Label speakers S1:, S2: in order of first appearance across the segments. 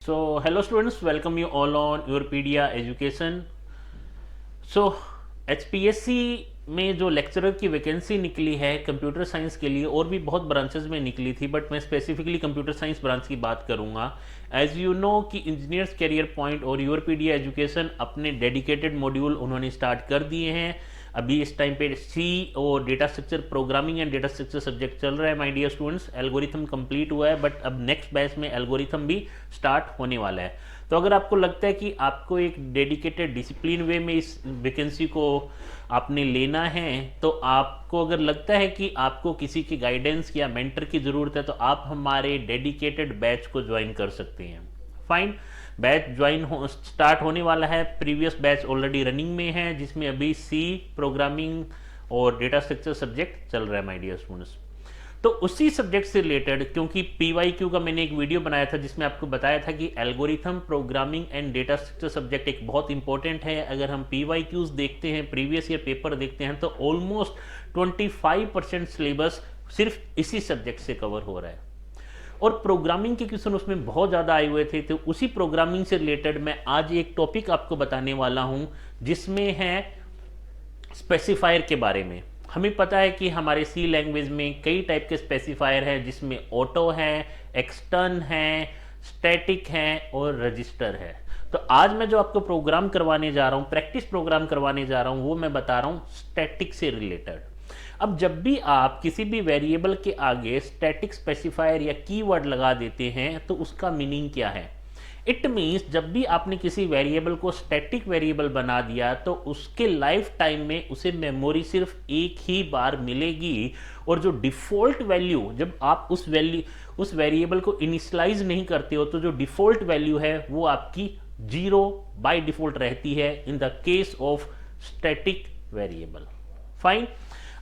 S1: So, hello students, welcome you all on Europedia Education. So, HPSC में जो lecturer की vacancy निकली है कंप्यूटर साइंस के लिए, और भी बहुत ब्रांचेस में निकली थी, बट मैं स्पेसिफिकली कंप्यूटर साइंस ब्रांच की बात करूंगा। एज यू नो कि इंजीनियर्स कैरियर पॉइंट और यूरोपीडिया एजुकेशन अपने डेडिकेटेड मॉड्यूल उन्होंने स्टार्ट कर दिए हैं। अभी इस टाइम पे सी और data structure programming and data structure subject चल रहा है my dear students. Algorithm complete हुआ है, बट अब नेक्स्ट बैच में एल्गोरिथम भी स्टार्ट होने वाला है। तो अगर आपको लगता है कि आपको एक डेडिकेटेड डिसिप्लिन वे में इस वैकेंसी को आपने लेना है, तो आपको अगर लगता है कि आपको किसी की गाइडेंस या मेंटर की ज़रूरत है, तो आप हमारे डेडिकेटेड बैच को ज्वाइन कर सकते हैं। फाइन, बैच ज्वाइन स्टार्ट होने वाला है। प्रीवियस बैच ऑलरेडी रनिंग में है, जिसमें अभी सी प्रोग्रामिंग और डेटा स्ट्रक्चर सब्जेक्ट चल रहा है माय डियर स्टूडेंट्स। तो उसी सब्जेक्ट से रिलेटेड, क्योंकि पीवाईक्यू का मैंने एक वीडियो बनाया था जिसमें आपको बताया था कि algorithm programming and data structure subject एक बहुत इंपॉर्टेंट है। अगर हम पीवाईक्यूज देखते हैं, प्रीवियस ईयर पेपर देखते हैं, तो ऑलमोस्ट 25% सिलेबस सिर्फ इसी सब्जेक्ट से कवर हो रहा है, और प्रोग्रामिंग के क्वेश्चन उसमें बहुत ज़्यादा आए हुए थे। तो उसी प्रोग्रामिंग से रिलेटेड मैं आज एक टॉपिक आपको बताने वाला हूं, जिसमें है स्पेसिफायर के बारे में। हमें पता है कि हमारे सी लैंग्वेज में कई टाइप के स्पेसिफायर हैं, जिसमें ऑटो है, एक्सटर्न है, स्टैटिक है और रजिस्टर है। तो आज मैं जो आपको प्रोग्राम करवाने जा रहा हूँ, प्रैक्टिस प्रोग्राम करवाने जा रहा हूँ, वो मैं बता रहा हूँ स्टैटिक से रिलेटेड। अब जब भी आप किसी भी वेरिएबल के आगे स्टैटिक स्पेसिफायर या कीवर्ड लगा देते हैं, तो उसका मीनिंग क्या है? इट मीन्स जब भी आपने किसी वेरिएबल को स्टैटिक वेरिएबल बना दिया, तो उसके लाइफ टाइम में उसे मेमोरी सिर्फ एक ही बार मिलेगी, और जो डिफ़ॉल्ट वैल्यू, जब आप उस वेरिएबल को इनिशियलाइज नहीं करते हो, तो जो डिफ़ॉल्ट वैल्यू है वो आपकी 0 बाय डिफ़ॉल्ट रहती है in the case of static variable. Fine,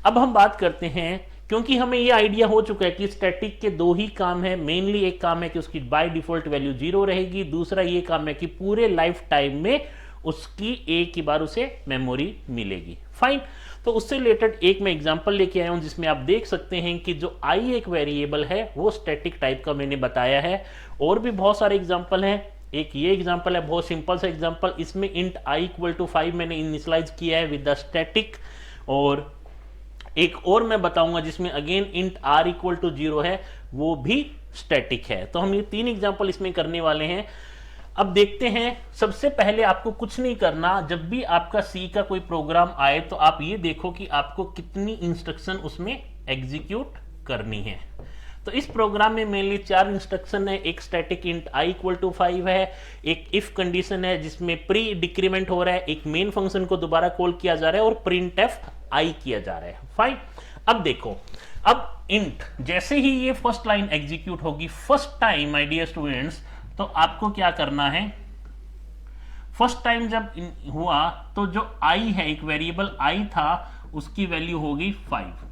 S1: अब हम बात करते हैं, क्योंकि हमें ये आइडिया हो चुका है कि स्टैटिक के दो ही काम है। मेनली एक काम है कि उसकी बाय डिफॉल्ट वैल्यू 0 रहेगी, दूसरा ये काम है कि पूरे लाइफ टाइम में उसकी एक ही बार उसे मेमोरी मिलेगी। फाइन, तो उससे रिलेटेड एक मैं एग्जांपल लेके आया हूं, जिसमें आप देख सकते हैं कि जो आई एक वेरिएबल है वो स्टैटिक टाइप का मैंने बताया है। और भी बहुत सारे एग्जाम्पल हैं। एक ये एग्जाम्पल है, बहुत सिंपल सा एग्जाम्पल। इसमें इंट आई इक्वल टू 5 मैंने इनिशियलाइज किया है विद द स्टैटिक, और एक और मैं बताऊंगा जिसमें again int r equal to 0 है, वो भी स्टैटिक है। तो हम ये 3 एग्जांपल इसमें करने वाले हैं। अब देखते हैं। सबसे पहले आपको कुछ नहीं करना, जब भी आपका सी का कोई प्रोग्राम आए, तो आप ये देखो कि आपको कितनी इंस्ट्रक्शन उसमें एग्जीक्यूट करनी है। तो इस प्रोग्राम में मेनली 4 इंस्ट्रक्शन है। एक static int i equal to 5 है, एक इफ कंडीशन है जिसमें प्री डिक्रीमेंट हो रहा है, एक मेन फंक्शन को दोबारा कॉल किया जा रहा है, और प्रिंट एफ आई किया जा रहा है। फाइन, अब देखो, अब इंट जैसे ही ये फर्स्ट लाइन एग्जीक्यूट होगी first time my dear students, तो आपको क्या करना है? फर्स्ट टाइम जब हुआ, तो जो आई है, एक वेरिएबल आई था, उसकी वैल्यू होगी 5।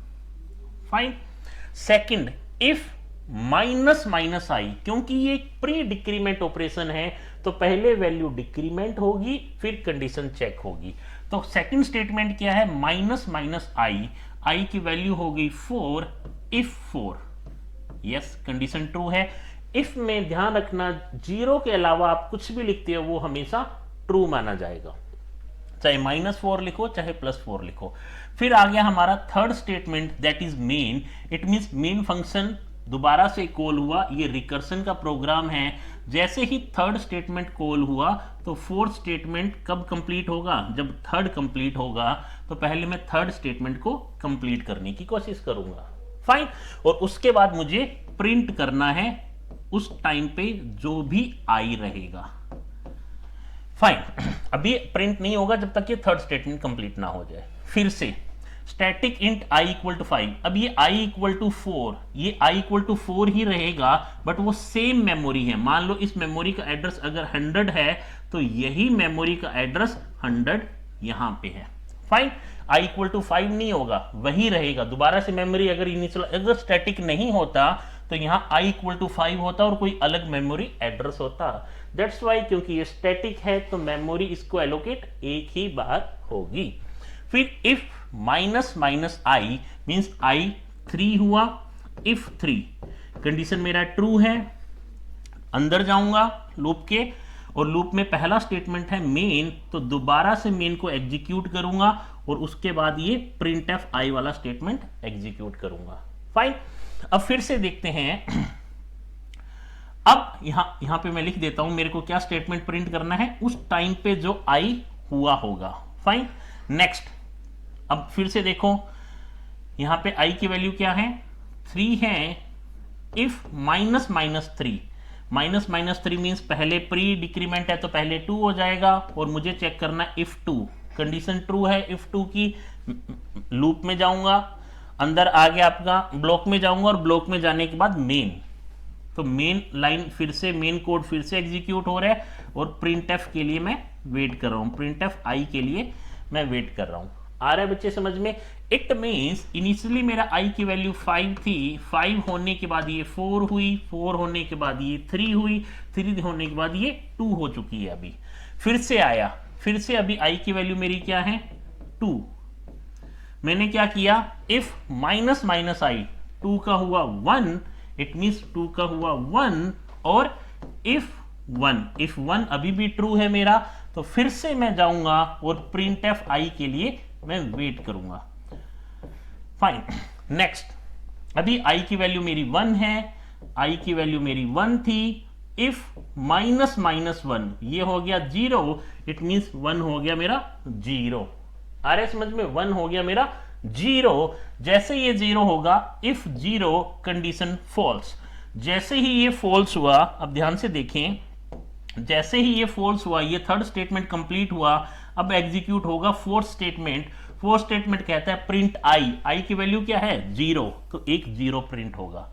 S1: Fine, second if minus minus I, क्योंकि ये एक प्री डिक्रीमेंट ऑपरेशन है, तो पहले वैल्यू डिक्रीमेंट होगी, फिर कंडीशन चेक होगी। तो सेकंड स्टेटमेंट क्या है? माइनस माइनस आई, आई की वैल्यू होगी 4 इफ 4। यस, कंडीशन ट्रू है। इफ में ध्यान रखना, 0 के अलावा आप कुछ भी लिखते हो वो हमेशा ट्रू माना जाएगा, चाहे -4 लिखो चाहे +4 लिखो। फिर आ गया हमारा third statement, that is main. It means main function दोबारा से कॉल हुआ, ये रिकर्सन का प्रोग्राम है। जैसे ही थर्ड स्टेटमेंट कॉल हुआ, तो फोर्थ स्टेटमेंट कब कंप्लीट होगा? जब थर्ड कंप्लीट होगा। तो पहले मैं थर्ड स्टेटमेंट को कंप्लीट करने की कोशिश करूंगा। फाइन, और उसके बाद मुझे प्रिंट करना है उस टाइम पे जो भी आई रहेगा। फाइन, अभी प्रिंट नहीं होगा जब तक ये थर्ड स्टेटमेंट कंप्लीट ना हो जाए। फिर से static int i equal to 5, अब ये आई इक्वल टू 4, ये आई इक्वल टू 4 ही रहेगा, बट वो सेम मेमोरी है। मान लो इस मेमोरी का एड्रेस अगर 100 है, तो यही मेमोरी का एड्रेस 100 यहां पे है। फाइन, आई इक्वल टू 5 नहीं होगा, वही रहेगा। दोबारा से मेमोरी अगर इनिशियल, अगर स्टैटिक नहीं होता, तो यहां आई इक्वल टू 5 होता और कोई अलग मेमोरी एड्रेस होता। दैट्स वाई, क्योंकि ये स्टैटिक है, तो मेमोरी इसको एलोकेट एक ही बार होगी। फिर if minus minus I means I 3 हुआ, इफ 3 कंडीशन मेरा ट्रू है, अंदर जाऊंगा लूप के, और लूप में पहला स्टेटमेंट है मेन, तो दोबारा से मेन को एग्जीक्यूट करूंगा और उसके बाद ये प्रिंट एफ आई वाला स्टेटमेंट एग्जीक्यूट करूंगा। फाइन, अब फिर से देखते हैं। अब यहां पे मैं लिख देता हूं मेरे को क्या स्टेटमेंट प्रिंट करना है, उस टाइम पे जो आई हुआ होगा। फाइन, नेक्स्ट, अब फिर से देखो यहां पे आई की वैल्यू क्या है, 3 है। If minus minus three, minus minus three means पहले प्री डिक्रीमेंट है तो पहले 2 हो जाएगा, और मुझे चेक करना है इफ 2, कंडीशन ट्रू है इफ 2 की, लूप में जाऊंगा, अंदर आ गया आपका, ब्लॉक में जाऊंगा और ब्लॉक में जाने के बाद मेन, तो मेन लाइन फिर से, मेन कोड फिर से एग्जीक्यूट हो रहा है, और प्रिंट एफ के लिए मैं वेट कर रहा हूं, प्रिंट एफ आई के लिए मैं वेट कर रहा हूं। आ रहा है बच्चे समझ में? इट मीन्स इनिशियली मेरा आई की वैल्यू 5 थी, 5 होने के बाद ये 4 हुई, 4 होने के बाद ये 3 हुई, 3 होने के बाद ये 2 हो चुकी है। अभी फिर से आया, फिर से अभी आई की वैल्यू मेरी क्या है, 2। मैंने क्या किया, इफ माइनस माइनस आई, 2 का हुआ 1, इट मीन्स 2 का हुआ 1, और इफ 1 अभी भी ट्रू है मेरा, तो फिर से मैं जाऊंगा और प्रिंट एफ आई के लिए मैं वेट करूंगा। फाइन, नेक्स्ट, अभी आई की वैल्यू मेरी 1 है, आई की वैल्यू मेरी 1 थी, इफ माइनस माइनस 1 ये हो गया 0, इट मींस 1 हो गया मेरा 0। आ रहा है समझ में? 1 हो गया मेरा 0। जैसे ये 0 होगा, इफ 0 कंडीशन फॉल्स, जैसे ही ये फॉल्स हुआ, अब ध्यान से देखें, जैसे ही ये फॉल्स हुआ, ये थर्ड स्टेटमेंट कंप्लीट हुआ, अब एग्जीक्यूट होगा फोर्थ स्टेटमेंट। फोर्थ स्टेटमेंट कहता है प्रिंट आई, आई की वैल्यू क्या है 0, तो एक 0 प्रिंट होगा।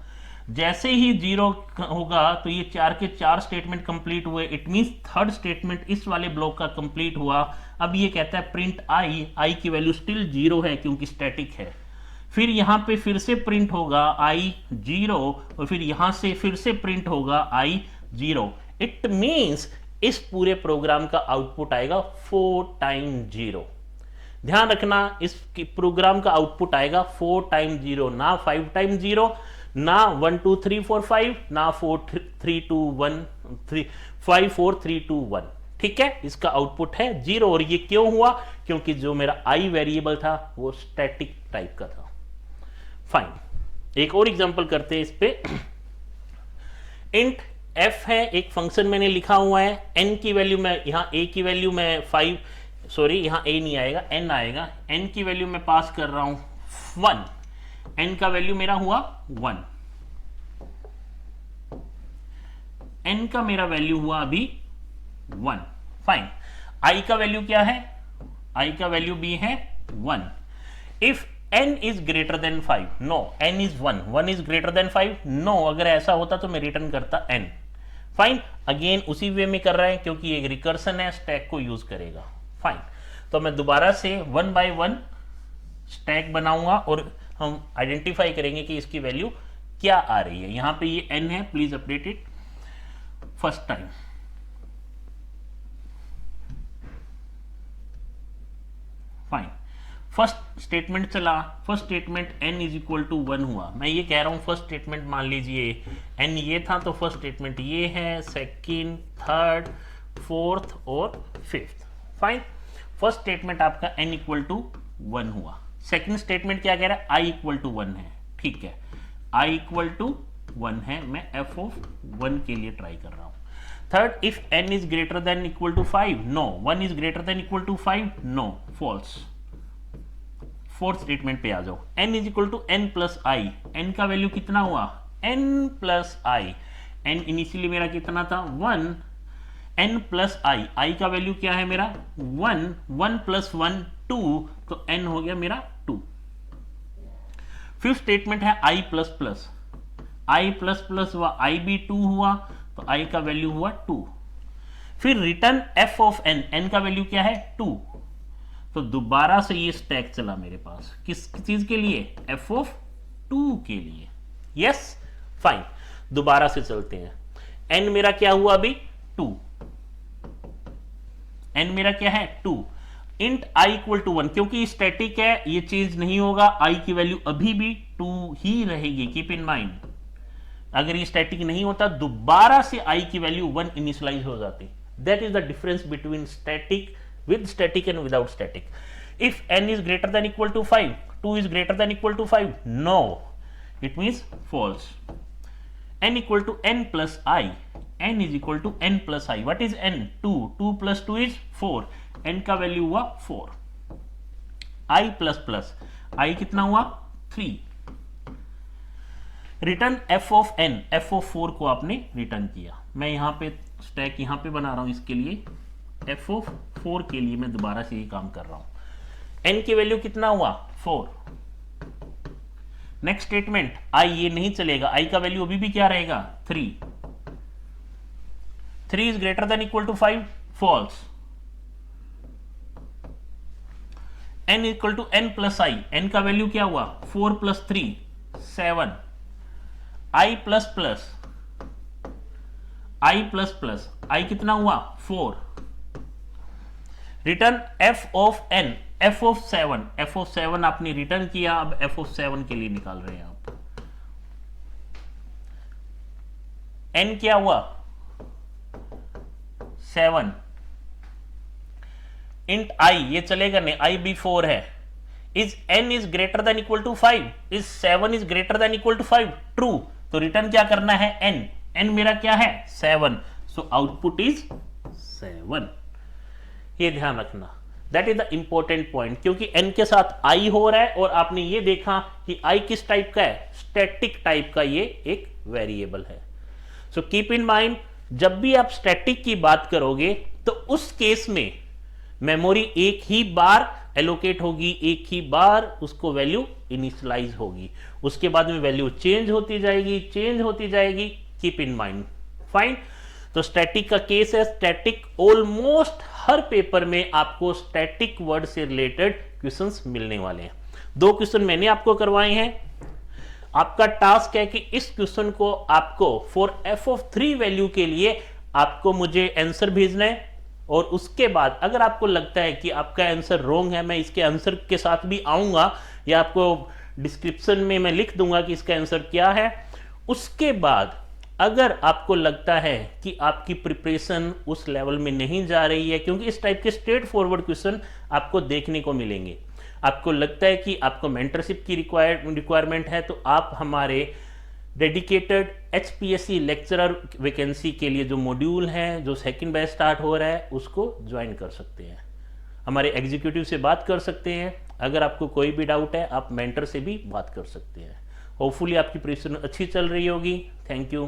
S1: जैसे ही 0 होगा तो ये 4 के 4 स्टेटमेंट कंप्लीट हुए, इट मींस थर्ड स्टेटमेंट इस वाले ब्लॉक का कंप्लीट हुआ। अब ये कहता है प्रिंट आई, आई की वैल्यू स्टिल 0 है क्योंकि स्टैटिक है। फिर यहां पे फिर से प्रिंट होगा आई 0, और फिर यहां से फिर से प्रिंट होगा आई 0। इट मींस इस पूरे प्रोग्राम का आउटपुट आएगा 4 टाइम 0। ध्यान रखना, इस प्रोग्राम का आउटपुट आएगा 4 टाइम 0, ना 5 टाइम 0, ना 1 2 3 4 5, ना 4 3 2 1 3 5 4 3 2 1। ठीक है, इसका आउटपुट है 0। और ये क्यों हुआ? क्योंकि जो मेरा आई वेरिएबल था वो स्टैटिक टाइप का था। फाइन, एक और एग्जांपल करते हैं इस पे। इंट f है, एक फंक्शन मैंने लिखा हुआ है, n की वैल्यू में, यहाँ a की वैल्यू में 5, सॉरी यहाँ a नहीं आएगा n आएगा, n की वैल्यू मैं पास कर रहा हूं 1, n का वैल्यू मेरा हुआ 1, n का मेरा वैल्यू हुआ अभी 1। फाइन, i का वैल्यू क्या है, i का वैल्यू भी है 1। If n is greater than 5, no, n is 1, 1 is greater than 5, no, अगर ऐसा होता तो मैं रिटर्न करता n। फाइन, अगेन उसी वे में कर रहे हैं क्योंकि ये रिकर्सन है, स्टैक को यूज करेगा। फाइन, तो मैं दोबारा से 1 बाय 1 स्टैक बनाऊंगा और हम आइडेंटिफाई करेंगे कि इसकी वैल्यू क्या आ रही है। यहां पे ये n है, please update it first time. Fine, first statement चला, first statement n is equal to 1 हुआ। मैं ये कह रहा हूं फर्स्ट स्टेटमेंट मान लीजिए n ये था, तो फर्स्ट स्टेटमेंट ये है, सेकंड, थर्ड, फोर्थ और फिफ्थ। फाइन, फर्स्ट स्टेटमेंट आपका n इक्वल टू 1 हुआ। सेकंड स्टेटमेंट क्या कह रहा है, i इक्वल टू 1 है। ठीक है, i इक्वल टू 1 है, मैं f ऑफ 1 के लिए ट्राई कर रहा हूं। Third, if n is greater than equal to 5, no, 1 is greater than equal to 5, no, false. Fourth statement पे आ जाओ, n is equal to n plus i, n का वैल्यू कितना हुआ, n plus i, n initially मेरा कितना था 1, n plus आई, आई का वैल्यू क्या है मेरा 1, 1 प्लस 1 2, तो n हो गया मेरा 2। फिफ्थ स्टेटमेंट है i plus plus, i plus plus हुआ, i भी 2 हुआ, तो i का वैल्यू हुआ 2। फिर return f of n, n का वैल्यू क्या है 2, तो दोबारा से ये स्टैक चला मेरे पास, किस चीज के लिए, f ऑफ 2 के लिए। यस, फाइन, दोबारा से चलते हैं। n मेरा क्या हुआ अभी 2, n मेरा क्या है 2, इंट i इक्वल टू 1, क्योंकि स्टैटिक है ये चेंज नहीं होगा, i की वैल्यू अभी भी 2 ही रहेगी, कीप इन माइंड, अगर ये स्टैटिक नहीं होता दोबारा से आई की वैल्यू 1 इनिशियलाइज हो जाती। That is the difference between static with static and without static. If n is greater than equal to 5, 2 is greater than equal to 5, no, it means false. n equal to n plus I, n is equal to n plus I. What is n? 2, 2 plus 2 is 4, n का value हुआ 4, I plus plus I कितना हुआ 3, return f of n, f of 4 को आपने return किया। मैं यहाँ पे स्टैक यहाँ पे बना रहा हूँ, इसके लिए f ऑफ 4 के लिए मैं दोबारा से ये काम कर रहा हूँ। n की वैल्यू कितना हुआ 4। नेक्स्ट स्टेटमेंट i, ये नहीं चलेगा, i का वैल्यू अभी भी क्या रहेगा 3, 3 is greater than equal to 5, false. n equal to n plus i, n का वैल्यू क्या हुआ 4 plus 3 7, i plus plus i plus plus i कितना हुआ 4, return f of n, f of 7, f of 7 आपने रिटर्न किया, अब f of 7 के लिए निकाल रहे हैं आप। n क्या हुआ 7, इंट i, ये चलेगा नहीं, i भी 4 है। Is n is greater than equal to 5, is 7 is greater than equal to 5, true, तो रिटर्न क्या करना है n, n मेरा क्या है 7, सो आउटपुट इज 7। ये ध्यान रखना, that is the important point, क्योंकि n के साथ i हो रहा है और आपने ये देखा कि i किस टाइप का है, स्टैटिक टाइप का ये एक वेरिएबल है। सो कीप इन माइंड, जब भी आप स्टैटिक की बात करोगे तो उस केस में मेमोरी एक ही बार एलोकेट होगी, एक ही बार उसको वैल्यू इनिशियलाइज होगी, उसके बाद में वैल्यू चेंज होती जाएगी, चेंज होती जाएगी, कीप इन माइंड, फाइन। तो स्टैटिक का केस है, स्टैटिक ऑलमोस्ट हर पेपर में आपको स्टैटिक वर्ड से रिलेटेड क्वेश्चंस मिलने वाले हैं। 2 क्वेश्चन मैंने आपको करवाए हैं, आपका टास्क है कि इस क्वेश्चन को आपको फॉर f ऑफ 3 वैल्यू के लिए आपको मुझे आंसर भेजना है, और उसके बाद अगर आपको लगता है कि आपका आंसर रॉन्ग है, मैं इसके आंसर के साथ भी आऊंगा या आपको डिस्क्रिप्शन में मैं लिख दूंगा कि इसका आंसर क्या है। उसके बाद अगर आपको लगता है कि आपकी प्रिपरेशन उस लेवल में नहीं जा रही है, क्योंकि इस टाइप के स्ट्रेट फॉरवर्ड क्वेश्चन आपको देखने को मिलेंगे, आपको लगता है कि आपको मेंटरशिप की रिक्वायरमेंट है, तो आप हमारे डेडिकेटेड HPSC लेक्चरर वैकेंसी के लिए जो मॉड्यूल है, जो सेकंड बैच स्टार्ट हो रहा है, उसको ज्वाइन कर सकते हैं, हमारे एग्जीक्यूटिव से बात कर सकते हैं। अगर आपको कोई भी डाउट है आप मेंटर से भी बात कर सकते हैं। होपफुली आपकी प्रिपरेशन अच्छी चल रही होगी। Thank you.